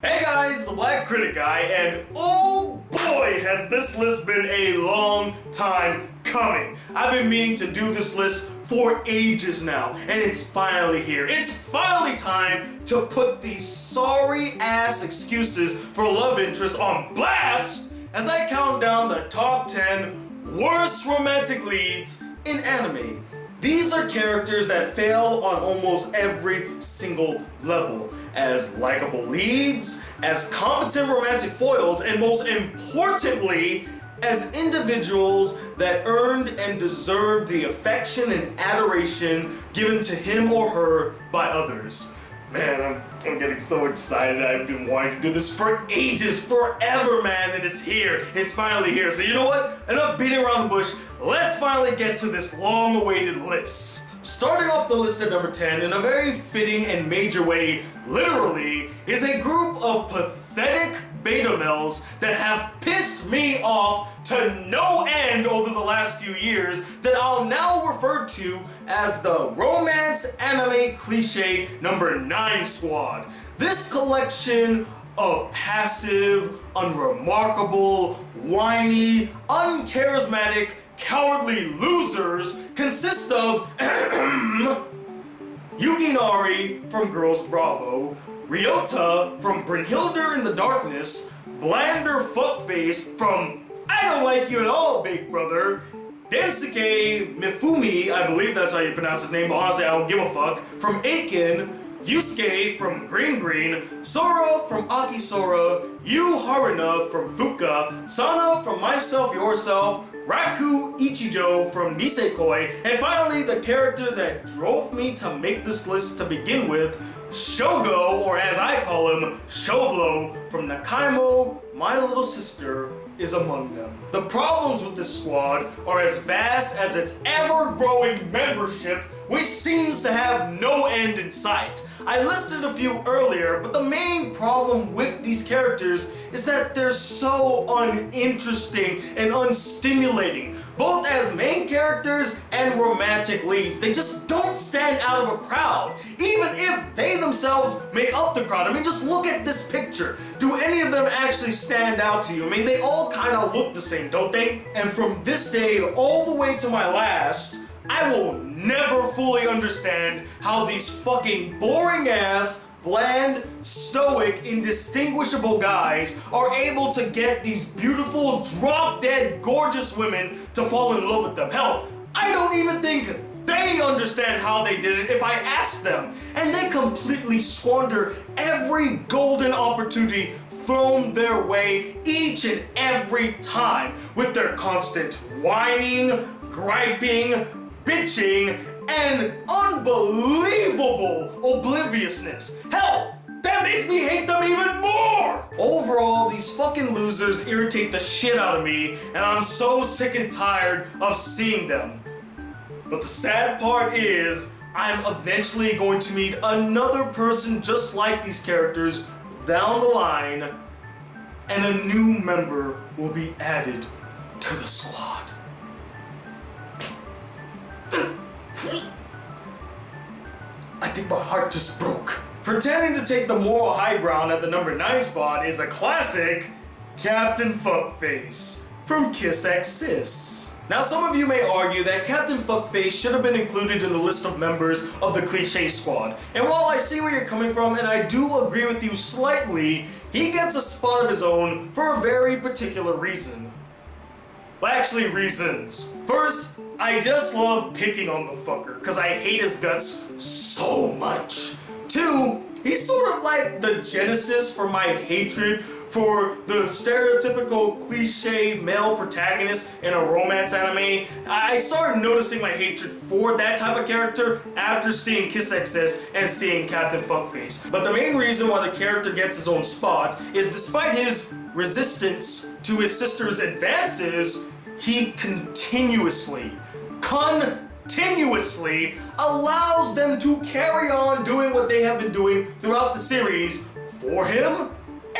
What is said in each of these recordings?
Hey guys, the Black Critic Guy, and oh boy has this list been a long time coming. I've been meaning to do this list for ages now, and it's finally here. It's finally time to put these sorry ass excuses for love interest on blast as I count down the top 10 worst romantic leads in anime. These are characters that fail on almost every single level, as likable leads, as competent romantic foils, and most importantly, as individuals that earned and deserved the affection and adoration given to him or her by others. Man, I'm getting so excited. I've been wanting to do this for ages, forever, man, and it's here. It's finally here. So you know what? Enough beating around the bush. Let's finally get to this long-awaited list. Starting off the list at number 10, in a very fitting and major way, literally, is a group of pathetic beta males that have pissed me off to no end over the last few years that I'll now refer to as the romance anime cliche number 9 squad. This collection of passive, unremarkable, whiny, uncharismatic, cowardly losers consists of Yukinari from Girls Bravo, Ryota from Brynhilde in the Darkness, Blander Fuckface from I Don't Like You at All, Big Brother, Densuke Mifumi, I believe that's how you pronounce his name, but honestly I don't give a fuck, from Aiken, Yusuke from Green Green, Sora from Akisora, Yu Haruna from Fuka, Sana from Myself Yourself, Raku Ichijo from Nisekoi, and finally the character that drove me to make this list to begin with, Shogo, or as I call him, Shoblo, from Nakaimo, My Little Sister, is among them. The problems with this squad are as vast as its ever-growing membership, which seems to have no end in sight. I listed a few earlier, but the main problem with these characters is that they're so uninteresting and unstimulating, both as main characters and romantic leads. They just don't stand out of a crowd, even if they themselves make up the crowd. I mean, just look at this picture. Do any of them actually stand out to you? I mean, they all kind of look the same, don't they? And from this day all the way to my last, I will never fully understand how these fucking boring-ass, bland, stoic, indistinguishable guys are able to get these beautiful, drop-dead, gorgeous women to fall in love with them. Hell, I don't even think they understand how they did it if I asked them. And they completely squander every golden opportunity thrown their way each and every time with their constant whining, griping, bitching, and unbelievable obliviousness. Hell, that makes me hate them even more! Overall, these fucking losers irritate the shit out of me, and I'm so sick and tired of seeing them. But the sad part is, I'm eventually going to meet another person just like these characters down the line, and a new member will be added to the squad. I think my heart just broke. Pretending to take the moral high ground at the number 9 spot is a classic Captain Fuckface from Kiss X Sis. Now some of you may argue that Captain Fuckface should have been included in the list of members of the cliche squad. And while I see where you're coming from and I do agree with you slightly, he gets a spot of his own for a very particular reason. Well, actually reasons. First, I just love picking on the fucker because I hate his guts so much. 2, he's sort of like the genesis for my hatred for the stereotypical cliche male protagonist in a romance anime. I started noticing my hatred for that type of character after seeing Kiss X Sis and seeing Captain Fuckface. But the main reason why the character gets his own spot is despite his resistance to his sister's advances, he continuously allows them to carry on doing what they have been doing throughout the series for him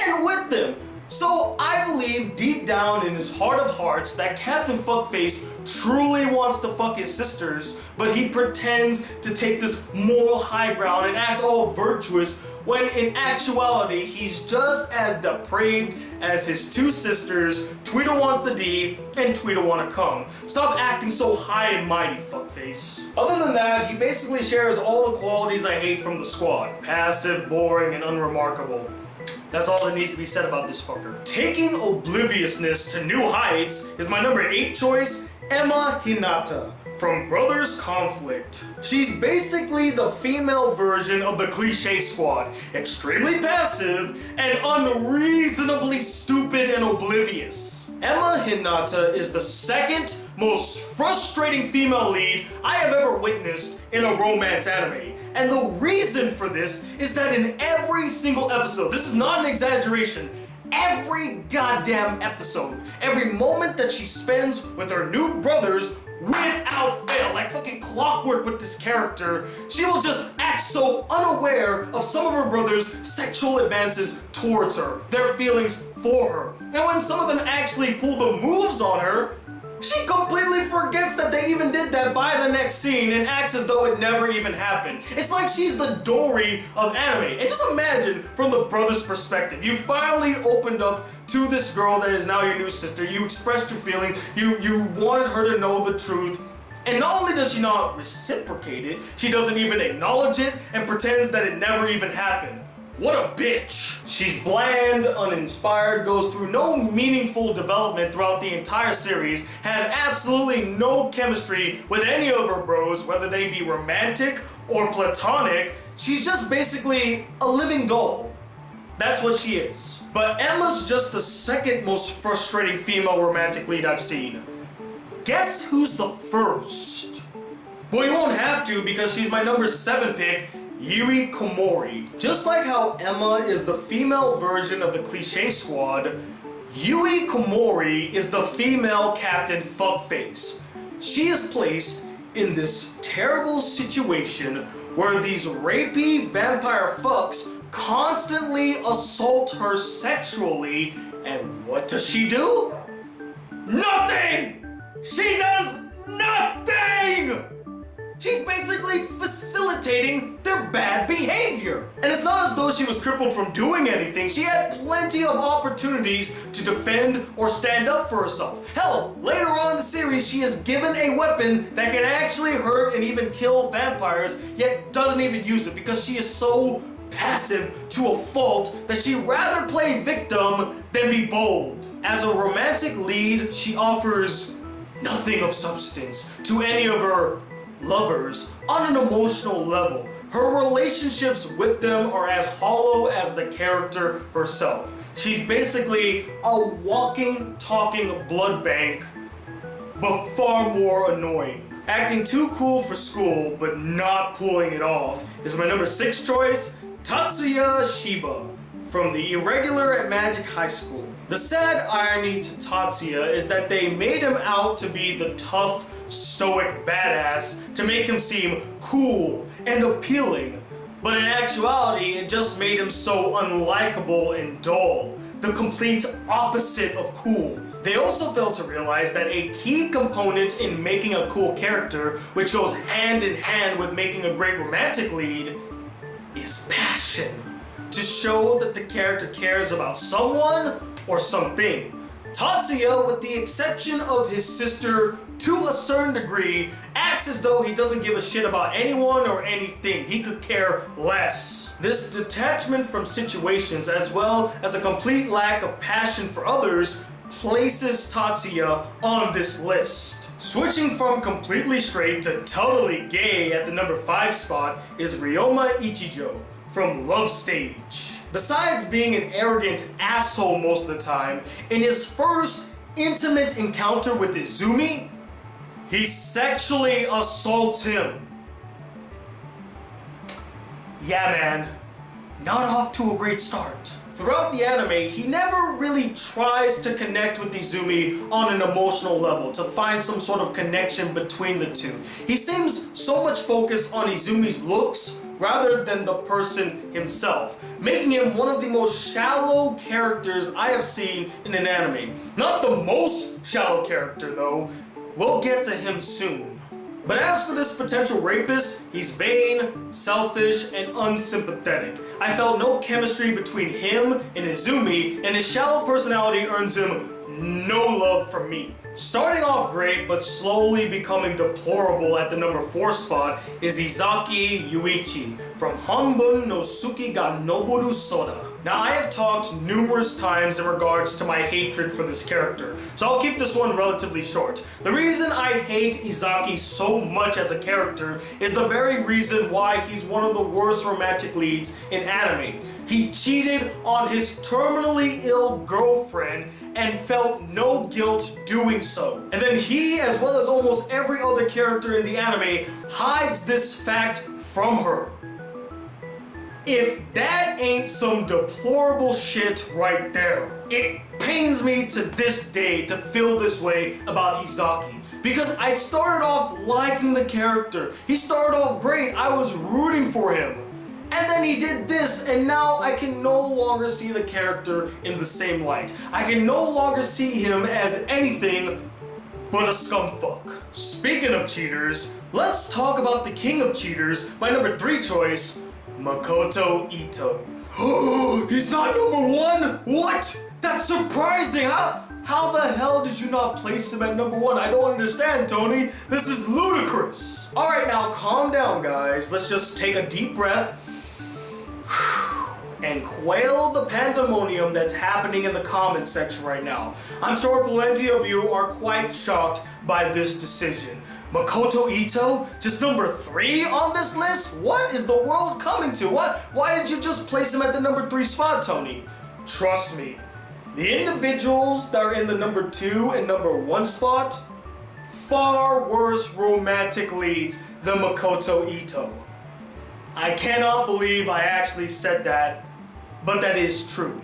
and with them. So I believe deep down in his heart of hearts that Captain Fuckface truly wants to fuck his sisters, but he pretends to take this moral high ground and act all virtuous when in actuality he's just as depraved as his two sisters, Tweedle Wants the D and Tweedle Wanna Come. Stop acting so high and mighty, fuckface. Other than that, he basically shares all the qualities I hate from the squad. Passive, boring, and unremarkable. That's all that needs to be said about this fucker. Taking obliviousness to new heights is my number 8 choice, Emma Hinata from Brothers Conflict. She's basically the female version of the Cliché Squad. Extremely passive and unreasonably stupid and oblivious. Emma Hinata is the second most frustrating female lead I have ever witnessed in a romance anime. And the reason for this is that in every single episode, this is not an exaggeration, every goddamn episode, every moment that she spends with her new brothers, without fail, like fucking clockwork with this character, she will just act so unaware of some of her brothers' sexual advances towards her, their feelings for her. And when some of them actually pull the moves on her, she completely forgets that they even did that by the next scene and acts as though it never even happened. It's like she's the Dory of anime. And just imagine from the brother's perspective. You finally opened up to this girl that is now your new sister. You expressed your feelings. You wanted her to know the truth. And not only does she not reciprocate it, she doesn't even acknowledge it and pretends that it never even happened. What a bitch! She's bland, uninspired, goes through no meaningful development throughout the entire series, has absolutely no chemistry with any of her bros, whether they be romantic or platonic. She's just basically a living doll. That's what she is. But Emma's just the second most frustrating female romantic lead I've seen. Guess who's the first? Well, you won't have to because she's my number 7 pick, Yui Komori. Just like how Emma is the female version of the Cliché Squad, Yui Komori is the female Captain Fuckface. She is placed in this terrible situation where these rapey vampire fucks constantly assault her sexually, and what does she do? Nothing! She does nothing! She's basically facilitating their bad behavior. And it's not as though she was crippled from doing anything. She had plenty of opportunities to defend or stand up for herself. Hell, later on in the series, she is given a weapon that can actually hurt and even kill vampires, yet doesn't even use it because she is so passive to a fault that she'd rather play victim than be bold. As a romantic lead, she offers nothing of substance to any of her lovers on an emotional level. Her relationships with them are as hollow as the character herself. She's basically a walking, talking blood bank, but far more annoying. Acting too cool for school, but not pulling it off is my number 6 choice, Tatsuya Shiba from the Irregular at Magic High School. The sad irony to Tatsuya is that they made him out to be the tough, stoic badass to make him seem cool and appealing, but in actuality it just made him so unlikable and dull, the complete opposite of cool. They also failed to realize that a key component in making a cool character, which goes hand in hand with making a great romantic lead, is passion. To show that the character cares about someone or something. Tatsuya, with the exception of his sister to a certain degree, acts as though he doesn't give a shit about anyone or anything. He could care less. This detachment from situations, as well as a complete lack of passion for others, places Tatsuya on this list. Switching from completely straight to totally gay at the number 5 spot is Ryoma Ichijo from Love Stage. Besides being an arrogant asshole most of the time, in his first intimate encounter with Izumi, he sexually assaults him. Yeah, man, not off to a great start. Throughout the anime, he never really tries to connect with Izumi on an emotional level, to find some sort of connection between the two. He seems so much focused on Izumi's looks rather than the person himself, making him one of the most shallow characters I have seen in an anime. Not the most shallow character though, we'll get to him soon. But as for this potential rapist, he's vain, selfish, and unsympathetic. I felt no chemistry between him and Izumi, and his shallow personality earns him no love from me. Starting off great, but slowly becoming deplorable at the number 4 spot is Izaki Yuichi from Hanbun no Suki ga Noboru Soda. Now I have talked numerous times in regards to my hatred for this character, so I'll keep this one relatively short. The reason I hate Izaki so much as a character is the very reason why he's one of the worst romantic leads in anime. He cheated on his terminally ill girlfriend and felt no guilt doing so. And then he, as well as almost every other character in the anime, hides this fact from her. If that ain't some deplorable shit right there, it pains me to this day to feel this way about Izaki. Because I started off liking the character. He started off great, I was rooting for him. And then he did this, and now I can no longer see the character in the same light. I can no longer see him as anything but a scumfuck. Speaking of cheaters, let's talk about the king of cheaters, my number 3 choice, Makoto Ito. He's not number 1? What? That's surprising! How the hell did you not place him at number 1? I don't understand, Tony. This is ludicrous. Alright, now calm down, guys. Let's just take a deep breath and quail the pandemonium that's happening in the comments section right now. I'm sure plenty of you are quite shocked by this decision. Makoto Ito, just number 3 on this list? What is the world coming to? Why did you just place him at the number 3 spot, Tony? Trust me, the individuals that are in the number 2 and number 1 spot, far worse romantic leads than Makoto Ito. I cannot believe I actually said that, but that is true.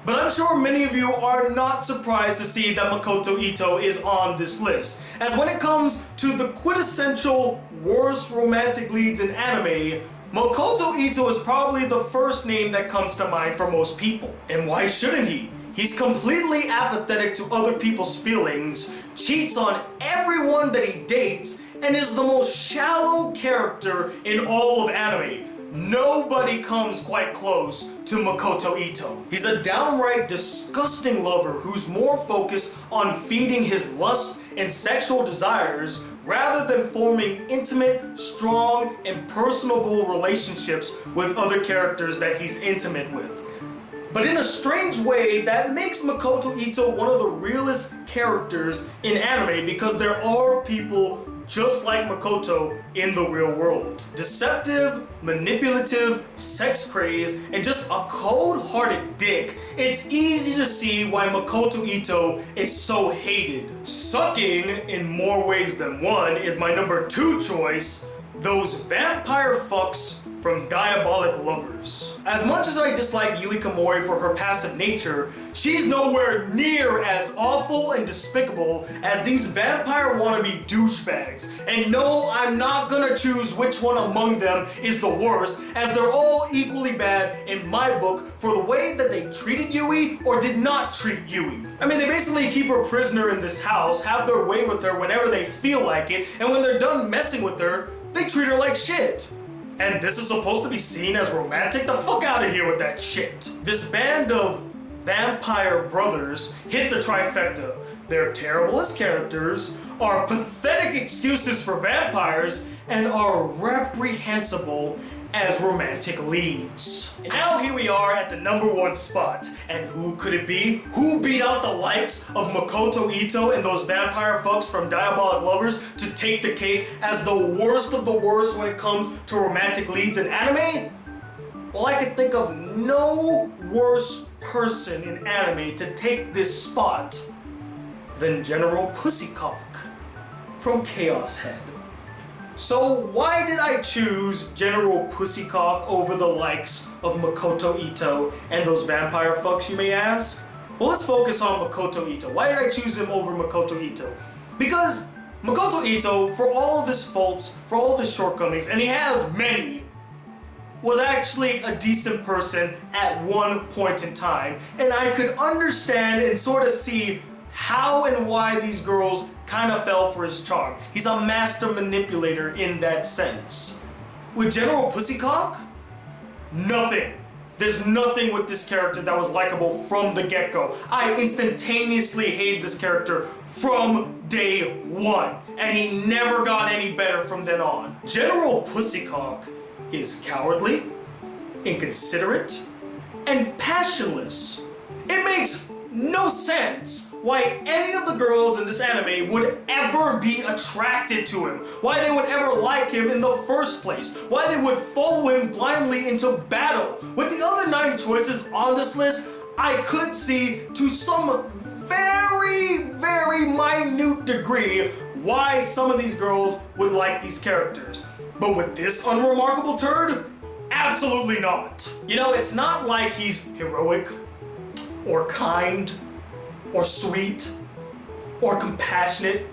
But I'm sure many of you are not surprised to see that Makoto Ito is on this list, as when it comes to the quintessential worst romantic leads in anime, Makoto Ito is probably the first name that comes to mind for most people. And why shouldn't he? He's completely apathetic to other people's feelings, cheats on everyone that he dates, and is the most shallow character in all of anime. Nobody comes quite close to Makoto Ito. He's a downright disgusting lover who's more focused on feeding his lust and sexual desires rather than forming intimate, strong, and personable relationships with other characters that he's intimate with. But in a strange way, that makes Makoto Ito one of the realest characters in anime because there are people just like Makoto in the real world. Deceptive, manipulative, sex crazed, and just a cold-hearted dick, it's easy to see why Makoto Ito is so hated. Sucking, in more ways than one, is my number 2 choice, those vampire fucks from Diabolic Lovers. As much as I dislike Yui Kamori for her passive nature, she's nowhere near as awful and despicable as these vampire wannabe douchebags. And no, I'm not gonna choose which one among them is the worst, as they're all equally bad in my book for the way that they treated Yui or did not treat Yui. I mean, they basically keep her prisoner in this house, have their way with her whenever they feel like it, and when they're done messing with her, they treat her like shit. And this is supposed to be seen as romantic? The fuck out of here with that shit. This band of vampire brothers hit the trifecta. They're terrible as characters, are pathetic excuses for vampires, and are reprehensible as romantic leads. And now here we are at the number 1 spot. And who could it be? Who beat out the likes of Makoto Ito and those vampire fucks from Diabolic Lovers to take the cake as the worst of the worst when it comes to romantic leads in anime? Well, I could think of no worse person in anime to take this spot than General Pussycock from Chaos Head. So why did I choose General Pussycock over the likes of Makoto Ito and those vampire fucks, you may ask? Well, let's focus on Makoto Ito. Why did I choose him over Makoto Ito? Because Makoto Ito, for all of his faults, for all of his shortcomings, and he has many, was actually a decent person at one point in time, and I could understand and sort of see how and why these girls kind of fell for his charm. He's a master manipulator in that sense. With General Pussycock, nothing. There's nothing with this character that was likable from the get-go. I instantaneously hated this character from day one, and he never got any better from then on. General Pussycock is cowardly, inconsiderate, and passionless. It makes no sense why any of the girls in this anime would ever be attracted to him, why they would ever like him in the first place, why they would follow him blindly into battle. With the other 9 choices on this list, I could see to some very minute degree why some of these girls would like these characters. But with this unremarkable turd, absolutely not. You know, it's not like he's heroic, or kind, or sweet, or compassionate.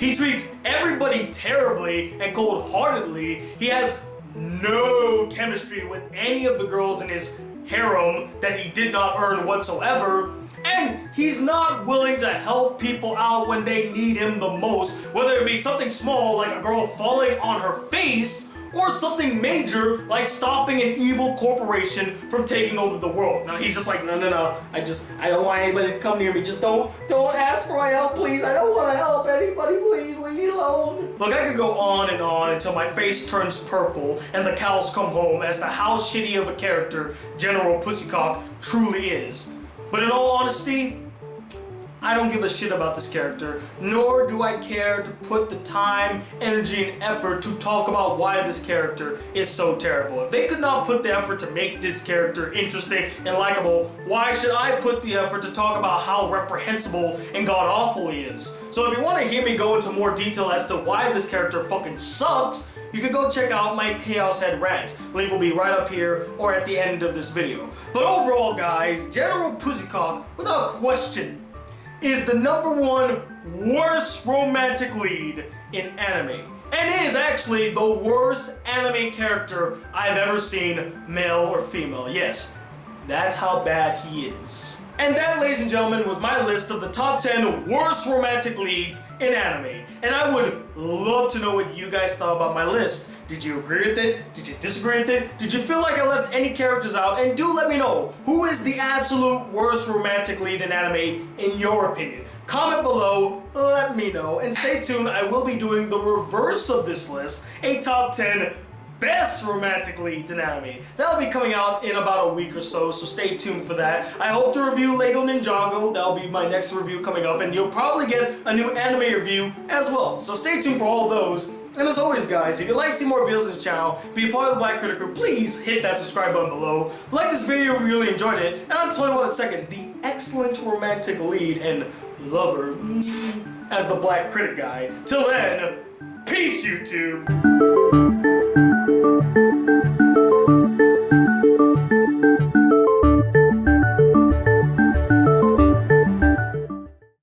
He treats everybody terribly and cold-heartedly. He has no chemistry with any of the girls in his harem that he did not earn whatsoever. And he's not willing to help people out when they need him the most, whether it be something small like a girl falling on her face, or something major like stopping an evil corporation from taking over the world. Now he's just like, no, I don't want anybody to come near me. Just don't ask for my help, please. I don't want to help anybody, please leave me alone. Look, I could go on and on until my face turns purple and the cows come home as to how shitty of a character General Pussycock truly is. But in all honesty, I don't give a shit about this character, nor do I care to put the time, energy, and effort to talk about why this character is so terrible. If they could not put the effort to make this character interesting and likable, why should I put the effort to talk about how reprehensible and god-awful he is? So if you want to hear me go into more detail as to why this character fucking sucks, you can go check out my Chaos Head rant. Link will be right up here or at the end of this video. But overall, guys, General Pussycock, without question, is the #1 worst romantic lead in anime, and is actually the worst anime character I've ever seen, male or female. Yes, that's how bad he is. And that, ladies and gentlemen, was my list of the top 10 worst romantic leads in anime. And I would love to know what you guys thought about my list. Did you agree with it? Did you disagree with it? Did you feel like I left any characters out? And do let me know, who is the absolute worst romantic lead in anime in your opinion? Comment below, let me know, and stay tuned. I will be doing the reverse of this list, a top 10 best romantic leads in anime. That'll be coming out in about a week or so stay tuned for that. I hope to review Lego Ninjago. That'll be my next review coming up, and you'll probably get a new anime review as well. So stay tuned for all those. And as always, guys, if you'd like to see more videos on the channel, be a part of the Black Critic Group, please hit that subscribe button below. Like this video if you really enjoyed it, and I'm talking about in a second, the excellent romantic lead and lover as the Black Critic Guy. Till then, peace, YouTube!